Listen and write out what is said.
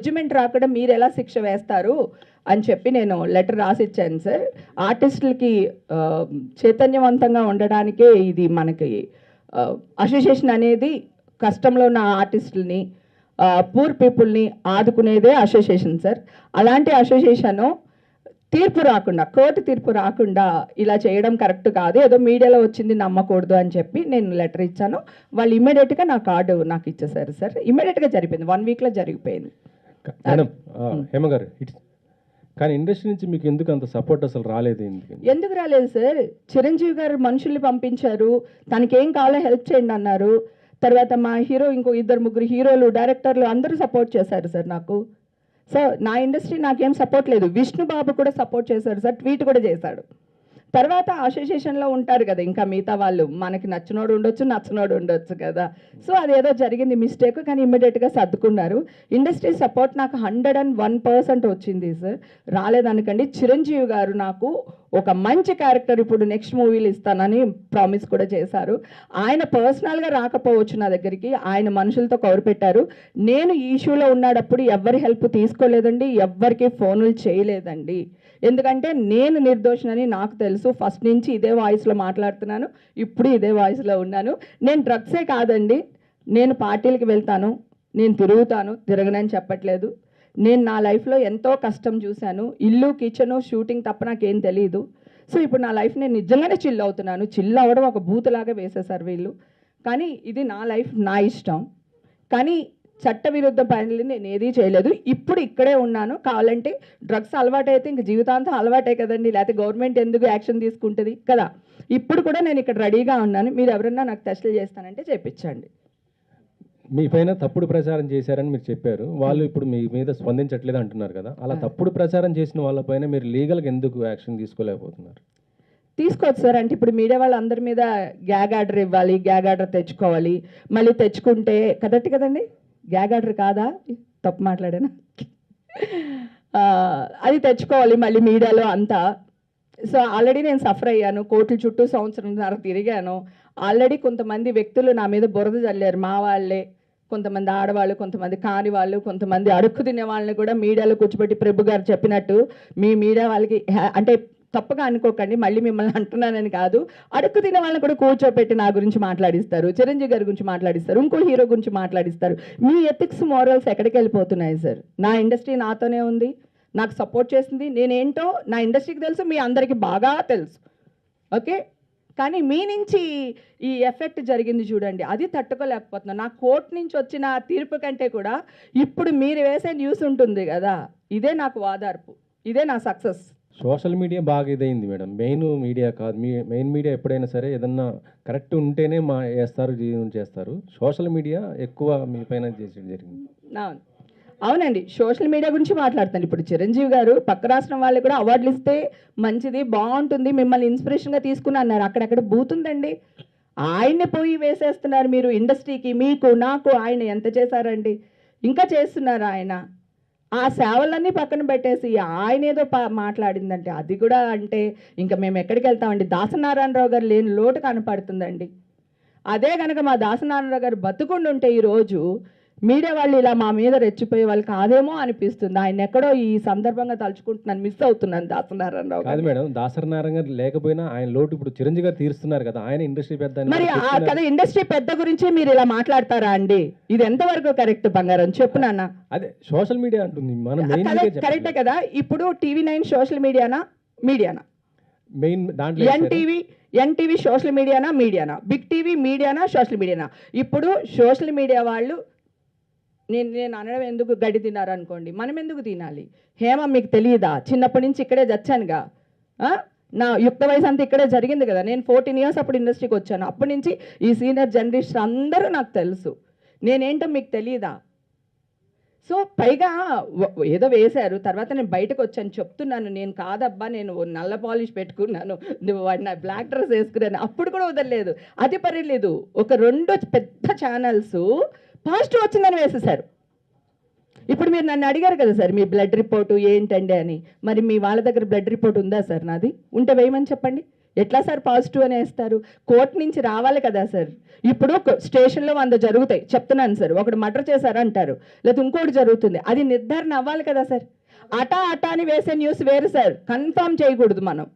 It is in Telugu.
జడ్జిమెంట్ రాకుండా మీరు ఎలా శిక్ష వేస్తారు అని చెప్పి నేను లెటర్ రాసిచ్చాను సార్. ఆర్టిస్టులకి చైతన్యవంతంగా ఉండడానికే ఇది మనకి అసోసియేషన్ అనేది కష్టంలో ఉన్న ఆర్టిస్టులని పూర్ పీపుల్ని ఆదుకునేదే అసోసియేషన్ సార్. అలాంటి అసోసియేషను తీర్పు రాకుండా, కోర్టు తీర్పు రాకుండా ఇలా చేయడం కరెక్ట్ కాదు, ఏదో మీడియాలో వచ్చింది నమ్మకూడదు అని చెప్పి నేను లెటర్ ఇచ్చాను. వాళ్ళు ఇమ్మీడియట్గా నా కార్డు నాకు ఇచ్చేసారు సార్. ఇమ్మీడియట్గా జరిగిపోయింది, 1 వీక్లో జరిగిపోయింది. మేడం హేమ గారు, కానీ ఇండస్ట్రీ నుంచి మీకు ఎందుకు అంత సపోర్ట్ అసలు రాలేదు? ఎందుకు రాలేదు సార్? చిరంజీవి గారు మనుషుల్ని పంపించారు, తనకేం కావాలో హెల్ప్ చేయండి అన్నారు. తర్వాత మా హీరో ఇంకో 2-3 హీరోలు, డైరెక్టర్లు అందరూ సపోర్ట్ చేశారు సార్ నాకు. సో నా ఇండస్ట్రీ నాకేం సపోర్ట్ లేదు. విష్ణు బాబు కూడా సపోర్ట్ చేశాడు సార్, ట్వీట్ కూడా చేశాడు. తర్వాత అసోసియేషన్లో ఉంటారు కదా ఇంకా మిగతా వాళ్ళు, మనకి నచ్చినోడు ఉండొచ్చు, నచ్చనోడు ఉండొచ్చు కదా. సో అదేదో జరిగింది మిస్టేక్, కానీ ఇమ్మీడియట్గా సర్దుకున్నారు. ఇండస్ట్రీ సపోర్ట్ నాకు 101% వచ్చింది సార్. రాలేదనకండి. చిరంజీవి గారు నాకు ఒక మంచి క్యారెక్టర్ ఇప్పుడు నెక్స్ట్ మూవీలు ఇస్తానని ప్రామిస్ కూడా చేశారు. ఆయన పర్సనల్గా రాకపోవచ్చు నా దగ్గరికి, ఆయన మనుషులతో కవర్ పెట్టారు. నేను ఈ ఇష్యూలో ఉన్నప్పుడు ఎవరి హెల్ప్ తీసుకోలేదండి, ఎవ్వరికి ఫోన్లు చేయలేదండి. ఎందుకంటే నేను నిర్దోషినని నాకు తెలుసు. ఫస్ట్ నుంచి ఇదే వాయిస్లో మాట్లాడుతున్నాను, ఇప్పుడు ఇదే వాయిస్లో ఉన్నాను. నేను డ్రగ్సే కాదండి, నేను పార్టీలకి వెళ్తాను, నేను తిరుగుతాను, తిరగనని చెప్పట్లేదు. నేను నా లైఫ్లో ఎంతో కష్టం చూశాను. ఇల్లు, కిచెను, షూటింగ్ తప్ప నాకేం తెలియదు. సో ఇప్పుడు నా లైఫ్ నేను నిజంగానే చిల్ అవుతున్నాను. చిల్ అవ్వడం ఒక బూతులాగా వేసేసారు వీళ్ళు. కానీ ఇది నా లైఫ్, నా ఇష్టం. కానీ చట్టవిరుద్ధ పనులు నేను ఏదీ చేయలేదు. ఇప్పుడు ఇక్కడే ఉన్నాను. కావాలంటే డ్రగ్స్ అలవాటు అయితే ఇంక జీవితాంతం అలవాటే కదండి, లేకపోతే గవర్నమెంట్ ఎందుకు యాక్షన్ తీసుకుంటుంది కదా. ఇప్పుడు కూడా నేను ఇక్కడ రెడీగా ఉన్నాను. మీరు ఎవరన్నా నాకు టెస్టులు చేస్తానంటే చేయించండి. మీ పైన తప్పుడు ప్రచారం చేశారని మీరు చెప్పారు. వాళ్ళు ఇప్పుడు మీ మీద స్పందించట్లేదు అంటున్నారు కదా. అలా తప్పుడు ప్రచారం చేసిన వాళ్ళపైన మీరు లీగల్గా ఎందుకు యాక్షన్ తీసుకోలేకపోతున్నారు? తీసుకోవచ్చు సార్. అంటే ఇప్పుడు మీడియా వాళ్ళందరి మీద గ్యాగ్ ఆర్డర్ ఇవ్వాలి, గ్యాగ్ ఆర్డర్ తెచ్చుకోవాలి. మళ్ళీ తెచ్చుకుంటే కరెక్ట్ కదండి, గ్యాగ్ ఆర్డర్ కాదా? తప్పు మాట్లాడానా? అది తెచ్చుకోవాలి మళ్ళీ మీడియాలో అంతా. సో ఆల్రెడీ నేను సఫర్ అయ్యాను, కోర్టుల చుట్టూ సంవత్సరంన్నర తిరిగాను. ఆల్రెడీ కొంతమంది వ్యక్తులు నా మీద బురద చల్లారు, మా వాళ్ళే. కొంతమంది ఆడవాళ్ళు, కొంతమంది కాని వాళ్ళు, కొంతమంది అడుక్కు తినే వాళ్ళని కూడా మీడియాలో కూర్చోబెట్టి, ప్రభు గారు చెప్పినట్టు మీ మీడియా వాళ్ళకి అంటే తప్పగా అనుకోకండి, మళ్ళీ మిమ్మల్ని అంటున్నానని కాదు, అడుక్కు తినే వాళ్ళని కూడా కూర్చోబెట్టి నా గురించి మాట్లాడిస్తారు, చిరంజీవి గారి గురించి మాట్లాడిస్తారు, ఇంకో హీరో గురించి మాట్లాడిస్తారు. మీ ఎథిక్స్, మోరల్స్ ఎక్కడికి వెళ్ళిపోతున్నాయి సార్? నా ఇండస్ట్రీ నాతోనే ఉంది, నాకు సపోర్ట్ చేస్తుంది. నేనేంటో నా ఇండస్ట్రీకి తెలుసు, మీ అందరికీ బాగా తెలుసు. ఓకే, కానీ మీ నుంచి ఈ ఎఫెక్ట్ జరిగింది చూడండి, అది తట్టుకోలేకపోతున్నా. నా కోర్టు నుంచి వచ్చిన తీర్పు కంటే కూడా ఇప్పుడు మీరు వేసే న్యూస్ ఉంటుంది కదా, ఇదే నాకు వాదార్పు, ఇదే నా సక్సెస్. సోషల్ మీడియా బాగా ఇదైంది మేడం, మెయిన్ మీడియా కాదు. మెయిన్ మీడియా ఎప్పుడైనా సరే ఏదన్నా కరెక్ట్ ఉంటేనే చేస్తారు. సోషల్ మీడియా ఎక్కువ మీ పైన చేసేది జరిగింది. అవునండి, సోషల్ మీడియా గురించి మాట్లాడుతాను. ఇప్పుడు చిరంజీవి గారు పక్క రాష్ట్రం వాళ్ళు కూడా అవార్డులు ఇస్తే మంచిది, బాగుంటుంది, మిమ్మల్ని ఇన్స్పిరేషన్గా తీసుకుని అన్నారు. అక్కడెక్కడ బూతుందండి, ఆయన్ని పోయి వేసేస్తున్నారు మీరు. ఇండస్ట్రీకి, మీకు, నాకు ఆయన ఎంత చేశారండి, ఇంకా చేస్తున్నారు ఆయన. ఆ సేవలన్నీ పక్కన పెట్టేసి ఆయన ఏదో మాట్లాడిందంటే అది కూడా అంటే ఇంకా మేము ఎక్కడికి వెళ్తామండి? దాసనారాయణరావు గారు లేని లోటు కనపడుతుందండి. అదే కనుక మా దాసనారాయణరావు గారు బతుకుండుంటే ఈరోజు మీడియా వాళ్ళు ఇలా మా మీద రెచ్చిపోయే వాళ్ళు కాదేమో అనిపిస్తుంది. ఆయన ఎక్కడో ఈ సందర్భంగా తలుచుకుంటున్నాను, మిస్ అవుతున్నాను దాసనారాయణరావు కాదు మేడం. దాసనారాయణ గారు లేకపోయినా ఆయన లోటు ఇప్పుడు చిరంజీవి గారు తీరుస్తున్నారు కదా, ఆయన ఇండస్ట్రీ పెద్ద. మరి కదా ఇండస్ట్రీ పెద్ద గురించే మీరు ఇలా మాట్లాడతారా అండి? ఇది ఎంతవరకు కరెక్ట్ బంగారం చెప్పు నాన్న? అదే సోషల్ మీడియా అంటుంది, మనం కరెక్టే కదా. ఇప్పుడు TV9 సోషల్ మీడియానా, మెయిన్ దాంట్లో ఎన్టీవీ సోషల్ మీడియానా, బిగ్ టీవీ మీడియానా, సోషల్ మీడియానా? ఇప్పుడు సోషల్ మీడియా వాళ్ళు నేను అనడం ఎందుకు, గడ్డి తిన్నారు అనుకోండి, మనం ఎందుకు తినాలి? హేమ మీకు తెలియదా? చిన్నప్పటి నుంచి ఇక్కడే చచ్చానుగా, నా యుక్త వయసు అంతా ఇక్కడే జరిగింది కదా. నేను 14 years అప్పుడు ఇండస్ట్రీకి వచ్చాను. అప్పటి నుంచి ఈ సీనియర్ జనరేషన్ అందరూ నాకు తెలుసు. నేనేంటో మీకు తెలియదా? సో పైగా ఏదో వేశారు, తర్వాత నేను బయటకు వచ్చాను చెప్తున్నాను, నేను కాదబ్బా, నేను నల్ల పాలిష్ పెట్టుకున్నాను, నువ్వు వాడిన బ్లాక్ డ్రెస్ వేసుకున్నాను, అప్పుడు కూడా వదలలేదు. అది పర్లేదు, ఒక 2 పెద్ద ఛానల్స్ పాజిటివ్ వచ్చిందని వేసేసారు. ఇప్పుడు మీరు నన్ను అడిగారు కదా సార్, మీ బ్లడ్ రిపోర్టు ఏంటండి అని. మరి మీ వాళ్ళ దగ్గర బ్లడ్ రిపోర్ట్ ఉందా సార్? నాది ఉంటే వేయమని చెప్పండి. ఎట్లా సార్ పాజిటివ్ అని వేస్తారు? కోర్టు నుంచి రావాలి కదా సార్. ఇప్పుడు స్టేషన్లో 100 జరుగుతాయి చెప్తున్నాను సార్. ఒకడు మర్డర్ చేశారంటారు, లేదా ఇంకోటి జరుగుతుంది, అది నిర్ధారణ అవ్వాలి కదా సార్. అటా అని వేసే న్యూస్ వేరు సార్, కన్ఫర్మ్ చేయకూడదు మనం.